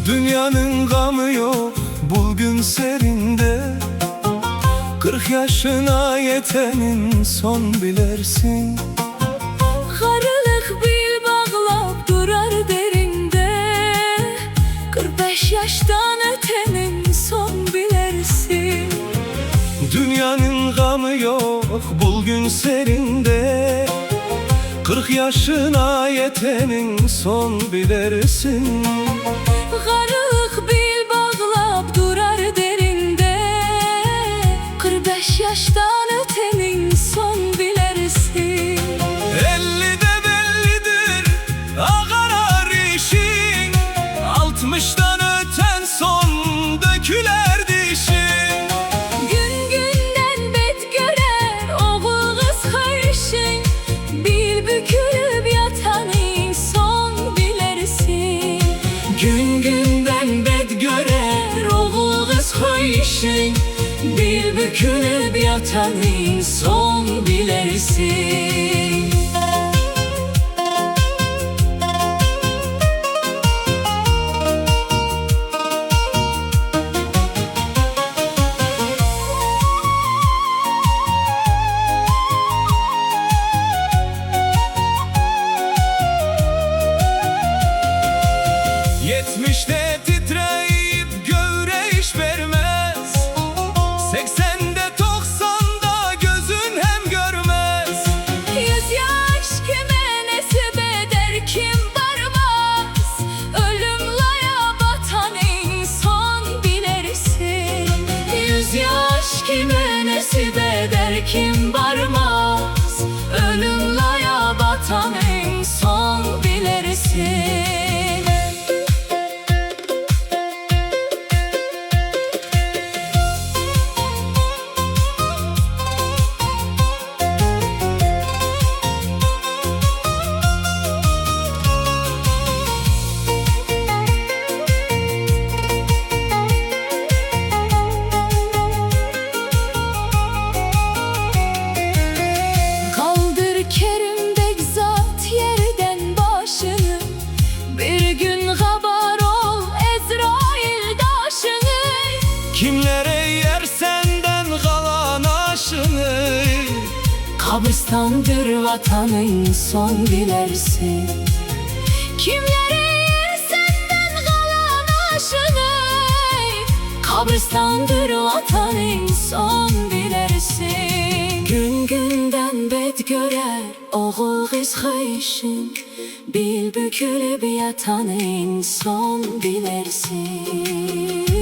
Dünyanın gamı yok bugün serinde, 40 yaşına yetenin son bilersin. Karılık bil bağlap durar derinde, 45 yaştan ötenin son bilersin. Dünyanın gamı yok bugün serinde, 40 yaşına yetenin son bilersin. Karılık bil bağlap durar derinde, 45 yaştan ötenin son bilersin. 50'de bellidir ağarar işin, 60'dan öten son döküler dişin. Gün günden bet görer oğul kız karışın, bil bükülüp yatanın son bilersin. Gün günden bed görer oğul kız koyuşun, bil bükülüp yatanın son bilersin. Yetmişte titreyip göğre iş vermez, 80'de 90'da gözün hem görmez. 100 yaş kime nesip eder kim varmaz, ölümlaya batanın son bilersin. 100 yaş kime nasip eder kim varmaz, ölümlaya batanın son bilersin. Kaldır Kerim Bey zat yerden başını, bir gün haber ol Ezrail daşını. Kimlere yer senden kalan aşını, Kabristandır vatanın son bilersin. Kimlere yer senden kalan aşını, kabristandır vatanın son bilersin. gün Günden bet görer oğul kız kayışın, bil bükülüp yatanın son bilersin.